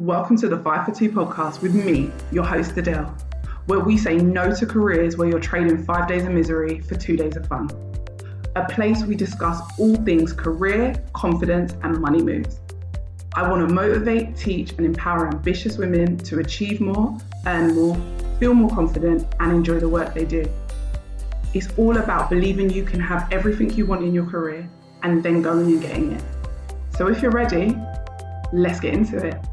Welcome to the 5 for 2 podcast with me, your host Adele, where we say no to careers where you're trading 5 days of misery for 2 days of fun. A place we discuss all things career, confidence, and money moves. I want to motivate, teach, and empower ambitious women to achieve more, earn more, feel more confident, and enjoy the work they do. It's all about believing you can have everything you want in your career and then going and getting it. So if you're ready, let's get into it.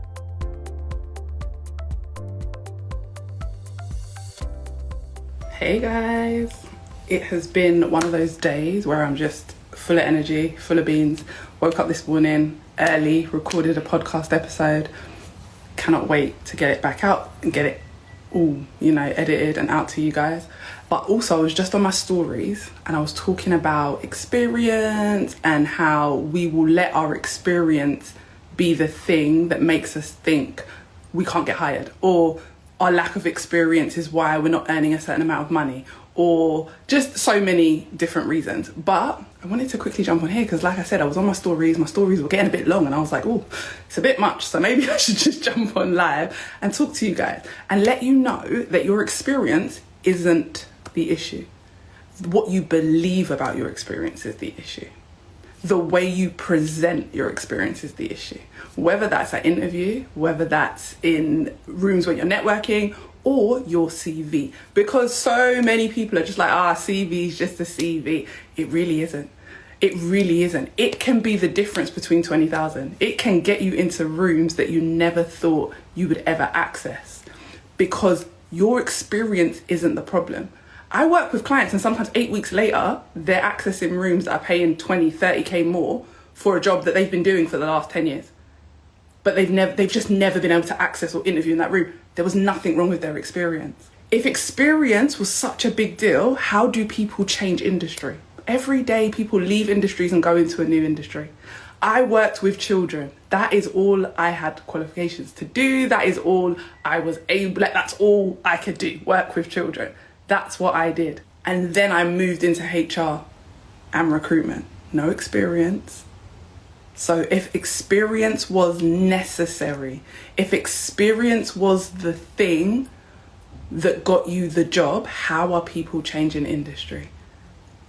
Hey guys, it has been one of those days where I'm just full of energy, full of beans. Woke up this morning early, recorded a podcast episode. Cannot wait to get it back out and get it all, edited and out to you guys. But also I was just on my stories and I was talking about experience and how we will let our experience be the thing that makes us think we can't get hired, or our lack of experience is why we're not earning a certain amount of money, or just so many different reasons. But I wanted to quickly jump on here because, like I said, I was on my stories were getting a bit long and I was like, oh, it's a bit much, so maybe I should just jump on live and talk to you guys and let you know that your experience isn't the issue. What you believe about your experience is the issue. The way you present your experience is the issue. Whether that's at interview, whether that's in rooms where you're networking, or your CV. Because so many people are just like, CV is just a CV. It really isn't. It really isn't. It can be the difference between 20,000. It can get you into rooms that you never thought you would ever access, because your experience isn't the problem. I work with clients and sometimes 8 weeks later, they're accessing rooms that are paying 20, 30K more for a job that they've been doing for the last 10 years. But they've just never been able to access or interview in that room. There was nothing wrong with their experience. If experience was such a big deal, how do people change industry? Every day people leave industries and go into a new industry. I worked with children. That is all I had qualifications to do. That is all I was that's all I could do, work with children. That's what I did. And then I moved into HR and recruitment. No experience. So if experience was necessary, if experience was the thing that got you the job, how are people changing industry?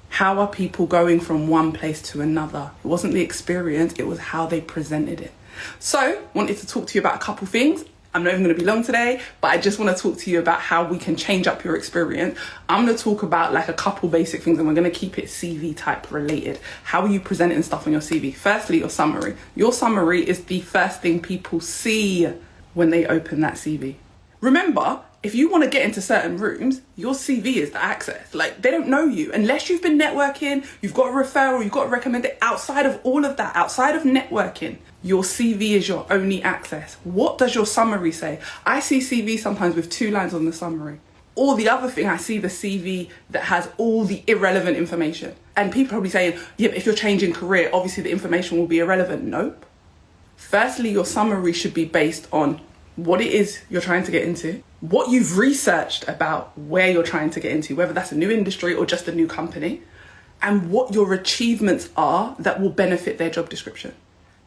How are people going from one place to another? It wasn't the experience, it was how they presented it. So, wanted to talk to you about a couple things. I'm not even going to be long today, but I just want to talk to you about how we can change up your experience. I'm going to talk about like a couple basic things and we're going to keep it CV type related. How are you presenting stuff on your CV? Firstly, your summary. Your summary is the first thing people see when they open that CV. Remember, if you want to get into certain rooms, your CV is the access. Like, they don't know you. Unless you've been networking, you've got a referral, you've got a recommendation. Outside of all of that, outside of networking, your CV is your only access. What does your summary say? I see CV sometimes with 2 lines on the summary. Or the other thing, I see the CV that has all the irrelevant information. And people are probably saying, yeah, but if you're changing career, obviously the information will be irrelevant. Nope. Firstly, your summary should be based on what it is you're trying to get into, what you've researched about where you're trying to get into, whether that's a new industry or just a new company, and what your achievements are that will benefit their job description.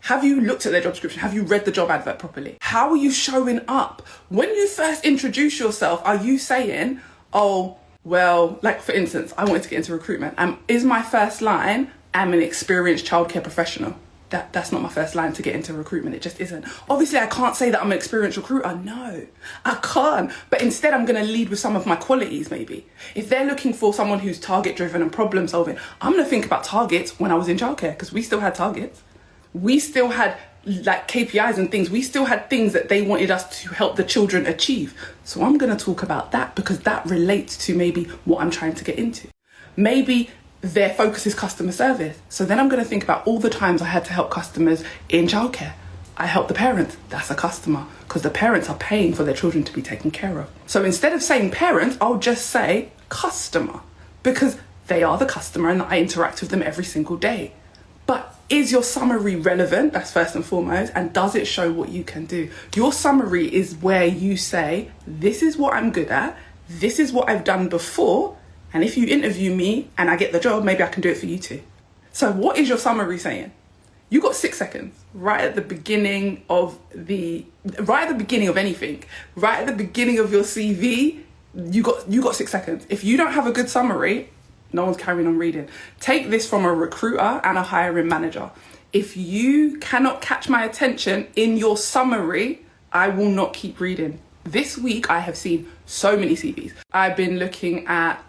Have you looked at their job description? Have you read the job advert properly? How are you showing up? When you first introduce yourself, are you saying, oh, well, like for instance, I wanted to get into recruitment. Is my first line, I'm an experienced childcare professional? That's not my first line to get into recruitment. It just isn't. Obviously, I can't say that I'm an experienced recruiter. No, I can't. But instead, I'm going to lead with some of my qualities, maybe. If they're looking for someone who's target-driven and problem-solving, I'm going to think about targets when I was in childcare, because we still had targets. We still had like KPIs and things. We still had things that they wanted us to help the children achieve. So I'm going to talk about that because that relates to maybe what I'm trying to get into. Maybe their focus is customer service. So then I'm going to think about all the times I had to help customers in childcare. I help the parents. That's a customer, because the parents are paying for their children to be taken care of. So instead of saying parents, I'll just say customer, because they are the customer and I interact with them every single day. But is your summary relevant? That's first and foremost. And does it show what you can do? Your summary is where you say, this is what I'm good at. This is what I've done before. And if you interview me and I get the job, maybe I can do it for you too. So what is your summary saying? You got 6 seconds right at the beginning of anything, right at the beginning of your CV. You got 6 seconds. If you don't have a good summary, no one's carrying on reading. Take this from a recruiter and a hiring manager. If you cannot catch my attention in your summary, I will not keep reading. This week, I have seen so many CVs. I've been looking at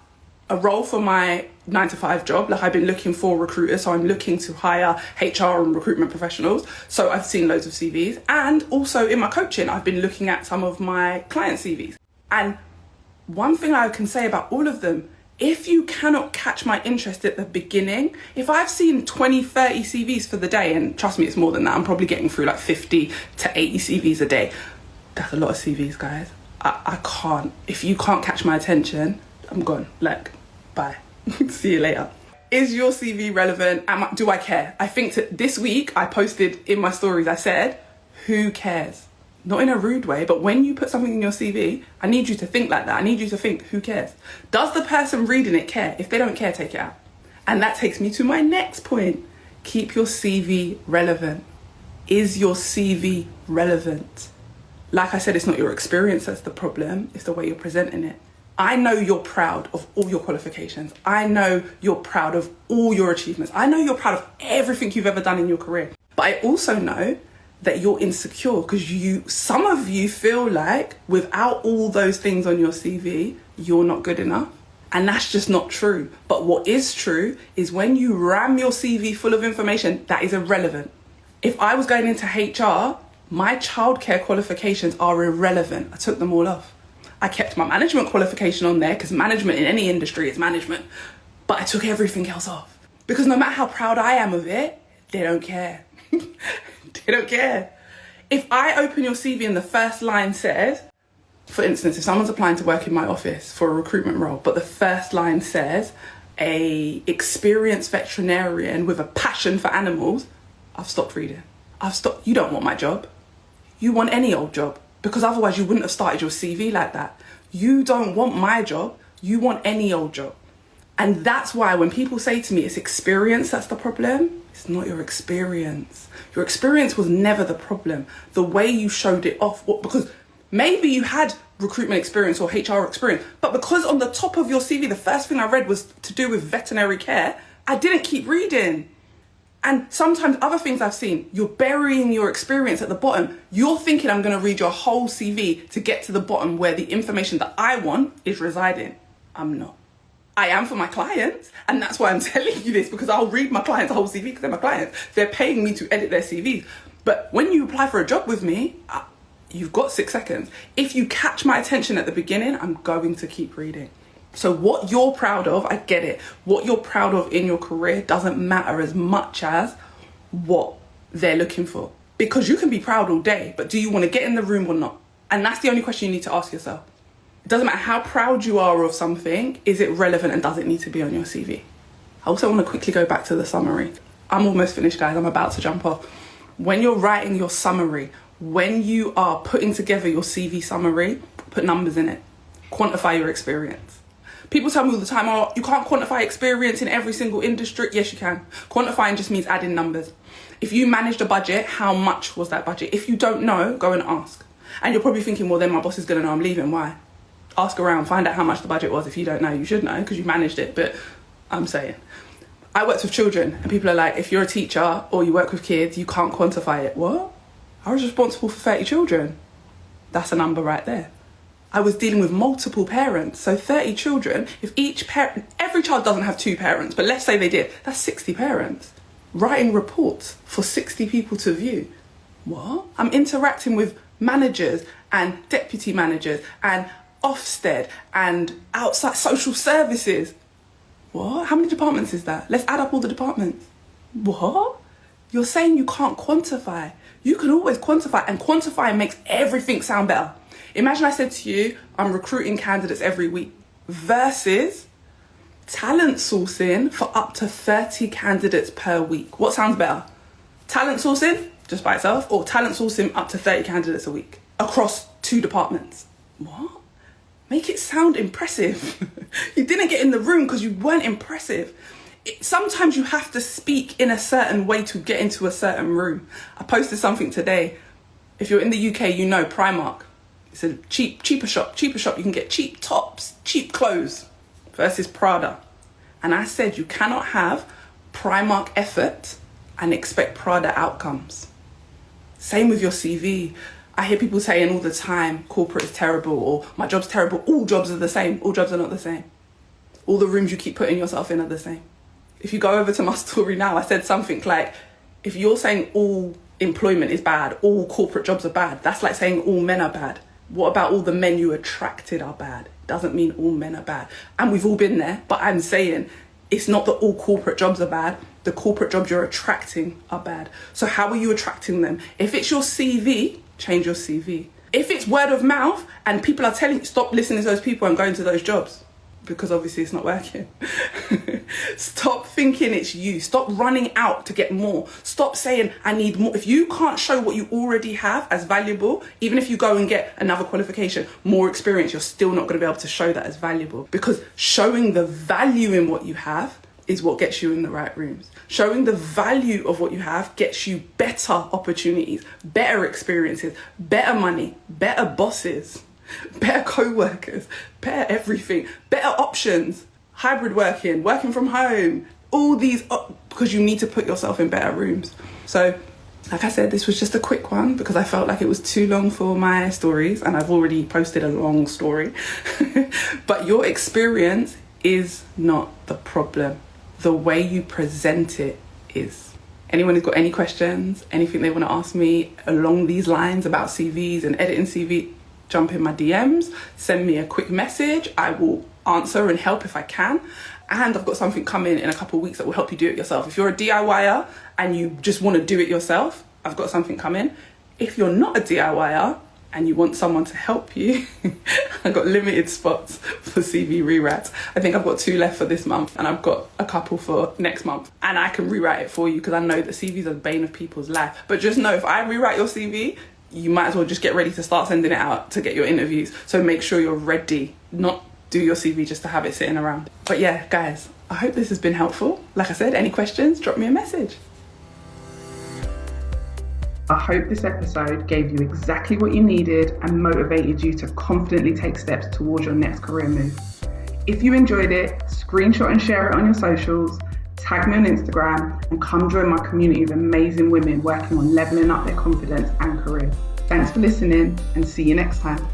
a role for my 9-to-5 job. Like, I've been looking for recruiters, so I'm looking to hire HR and recruitment professionals. So I've seen loads of CVs. And also in my coaching, I've been looking at some of my client CVs. And one thing I can say about all of them, if you cannot catch my interest at the beginning, if I've seen 20, 30 CVs for the day, and trust me, it's more than that, I'm probably getting through like 50 to 80 CVs a day. That's a lot of CVs, guys. I can't. If you can't catch my attention, I'm gone. Like, bye. See you later. Is your CV relevant? Do I care? I think this week I posted in my stories, I said, who cares? Not in a rude way, but when you put something in your CV, I need you to think like that. I need you to think, who cares? Does the person reading it care? If they don't care, take it out. And that takes me to my next point. Keep your CV relevant. Is your CV relevant? Like I said, it's not your experience that's the problem. It's the way you're presenting it. I know you're proud of all your qualifications. I know you're proud of all your achievements. I know you're proud of everything you've ever done in your career. But I also know that you're insecure because some of you feel like without all those things on your CV, you're not good enough. And that's just not true. But what is true is when you ram your CV full of information that is irrelevant. If I was going into HR, my childcare qualifications are irrelevant. I took them all off. I kept my management qualification on there because management in any industry is management. But I took everything else off. Because no matter how proud I am of it, they don't care. They don't care. If I open your CV and the first line says, for instance, if someone's applying to work in my office for a recruitment role, but the first line says, a experienced veterinarian with a passion for animals, I've stopped reading. You don't want my job. You want any old job, because otherwise you wouldn't have started your CV like that. You don't want my job. You want any old job. And that's why when people say to me, it's experience that's the problem, it's not your experience. Your experience was never the problem. The way you showed it off, because maybe you had recruitment experience or HR experience, but because on the top of your CV, the first thing I read was to do with veterinary care, I didn't keep reading. And sometimes other things I've seen, you're burying your experience at the bottom. You're thinking I'm going to read your whole CV to get to the bottom where the information that I want is residing. I'm not. I am for my clients, and that's why I'm telling you this, because I'll read my clients' whole CV because they're my clients. They're paying me to edit their CVs. But when you apply for a job with me, you've got 6 seconds. If you catch my attention at the beginning, I'm going to keep reading. So what you're proud of, I get it. What you're proud of in your career doesn't matter as much as what they're looking for. Because you can be proud all day, but do you want to get in the room or not? And that's the only question you need to ask yourself. It doesn't matter how proud you are of something, is it relevant and does it need to be on your CV? I also want to quickly go back to the summary. I'm almost finished, guys. I'm about to jump off. When you're writing your summary, when you are putting together your CV summary, put numbers in it. Quantify your experience. People tell me all the time, oh, you can't quantify experience in every single industry. Yes, you can. Quantifying just means adding numbers. If you managed a budget, how much was that budget? If you don't know, go and ask. And you're probably thinking, well, then my boss is going to know I'm leaving. Why? Ask around, find out how much the budget was. If you don't know, you should know because you managed it. But I'm saying, I worked with children and people are like, if you're a teacher or you work with kids, you can't quantify it. What? I was responsible for 30 children. That's a number right there. I was dealing with multiple parents. So 30 children, if each parent, every child doesn't have 2 parents, but let's say they did, that's 60 parents. Writing reports for 60 people to view. What? I'm interacting with managers and deputy managers and Ofsted and outside social services. What? How many departments is that? Let's add up all the departments. What? You're saying you can't quantify. You can always quantify, and quantifying makes everything sound better. Imagine I said to you, I'm recruiting candidates every week versus talent sourcing for up to 30 candidates per week. What sounds better? Talent sourcing just by itself, or talent sourcing up to 30 candidates a week across 2 departments? What? Make it sound impressive. You didn't get in the room because you weren't impressive. sometimes you have to speak in a certain way to get into a certain room. I posted something today. If you're in the UK, you know Primark. It's a cheaper shop. You can get cheap tops, cheap clothes versus Prada. And I said you cannot have Primark effort and expect Prada outcomes. Same with your CV. I hear people saying all the time, corporate is terrible, or my job's terrible. All jobs are the same. All jobs are not the same. All the rooms you keep putting yourself in are the same. If you go over to my story now, I said something like, if you're saying all employment is bad, all corporate jobs are bad, that's like saying all men are bad. What about all the men you attracted are bad? Doesn't mean all men are bad. And we've all been there, but I'm saying it's not that all corporate jobs are bad. The corporate jobs you're attracting are bad. So how are you attracting them? If it's your CV, change your CV. If it's word of mouth and people are telling you, stop listening to those people and going to those jobs, because obviously it's not working. Stop thinking it's you. Stop running out to get more. Stop saying, I need more. If you can't show what you already have as valuable, even if you go and get another qualification, more experience, you're still not going to be able to show that as valuable, because showing the value in what you have is what gets you in the right rooms. Showing the value of what you have gets you better opportunities, better experiences, better money, better bosses, better co-workers, better everything, better options, hybrid working, working from home, all these, because you need to put yourself in better rooms. So, like I said, this was just a quick one because I felt like it was too long for my stories, and I've already posted a long story. But your experience is not the problem. The way you present it is. Anyone who's got any questions, anything they want to ask me along these lines about CVs and editing CV, jump in my DMs, send me a quick message. I will answer and help if I can. And I've got something coming in a couple of weeks that will help you do it yourself. If you're a DIYer and you just want to do it yourself, I've got something coming. If you're not a DIYer and you want someone to help you, I've got limited spots for CV rewrites. I think I've got 2 left for this month, and I've got a couple for next month. And I can rewrite it for you because I know that CVs are the bane of people's life. But just know, if I rewrite your CV, you might as well just get ready to start sending it out to get your interviews. So make sure you're ready, not do your CV just to have it sitting around. But yeah, guys, I hope this has been helpful. Like I said, any questions, drop me a message. I hope this episode gave you exactly what you needed and motivated you to confidently take steps towards your next career move. If you enjoyed it, screenshot and share it on your socials, tag me on Instagram, and come join my community of amazing women working on leveling up their confidence and career. Thanks for listening, and see you next time.